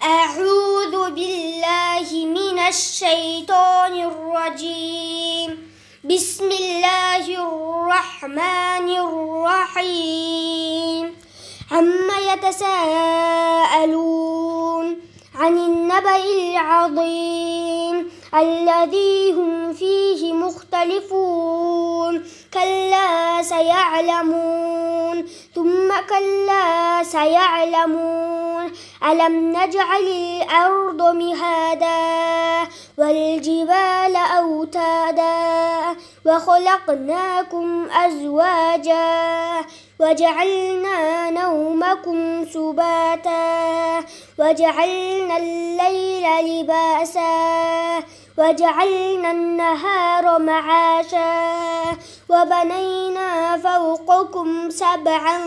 أعوذ بالله من الشيطان الرجيم. بسم الله الرحمن الرحيم. عما يتساءلون عن النبأ العظيم الذي هم فيه مختلفون. كلا سيعلمون ثم كلا سيعلمون. ألم نجعل الأرض مهادا والجبال أوتادا وخلقناكم أزواجا وجعلنا نومكم سباتا وجعلنا الليل لباسا وجعلنا النهار معاشا وبنينا فوقكم سبعا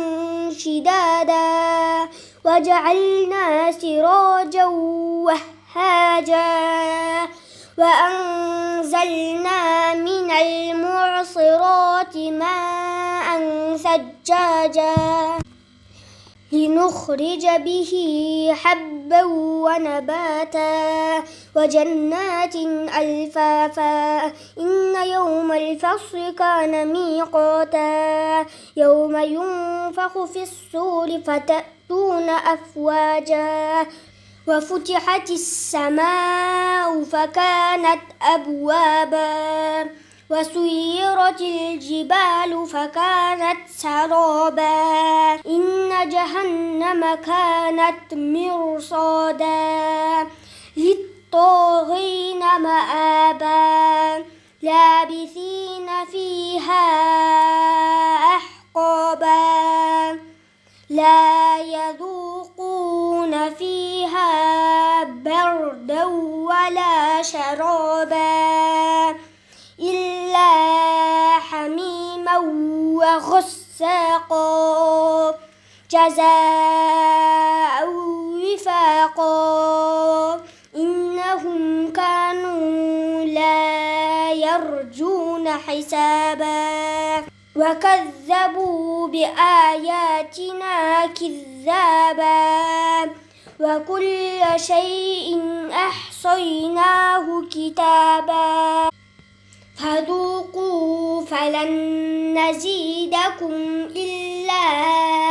شدادا وجعلنا سراجا وهاجا وأنزلنا من المعصرات ماء ثجاجا لنخرج به حبا ونباتا وجنات ألفافا. إن يوم الفصل كان ميقاتا يوم ينفخ في الصور فتأتون أفواجا وفتحت السماء فكانت أبوابا وسيرت الجبال فكانت سرابا. إن جهنم كانت مرصادا للطاغين مآبا لابثين فيها أحقابا لا يذوقون فيها بردا ولا شرابا إلا حميما وغساقا جزاء وفاقا. إنهم كانوا لا يرجون حسابا وكذبوا بآياتنا كذابا وكل شيء أحصيناه كتابا فذوقوا فلن نزيدكم إلا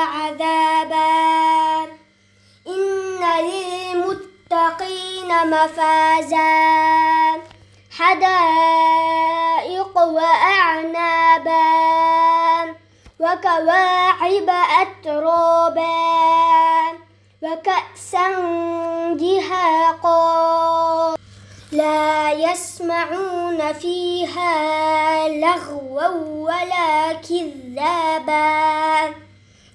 عذابا. إن للمتقين مفازا حدائق وأعنابا وكواعب أترابا وكأسا دهاقا لا يسمعون فيها لغوا ولا كذابا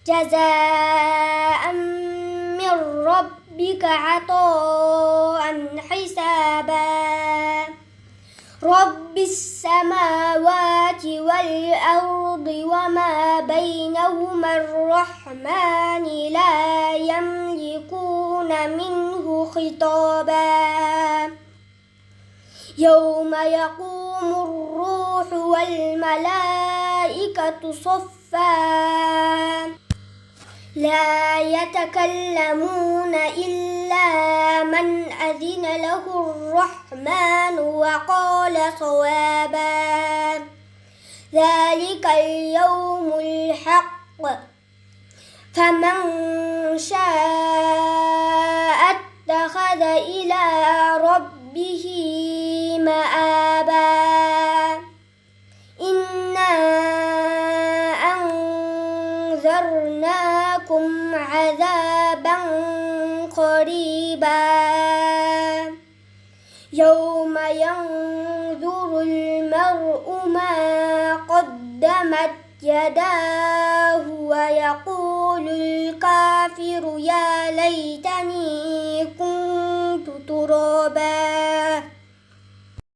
جزاء من ربك عطاء حسابا. رب السماوات والأرض وما بينهما الرحمن لا يملكون منه خطابا. يوم يقوم الروح والملائكة صفا لا يتكلمون إلا من أذن له الرحمن وقال صوابا. ذلك اليوم الحق فمن شاء اتخذ إلى ربه مآبا. إنا أنذرناكم عذابا قريبا يوم ينظر المرء ما قدمت يداه ويقول الكافر يا ليتني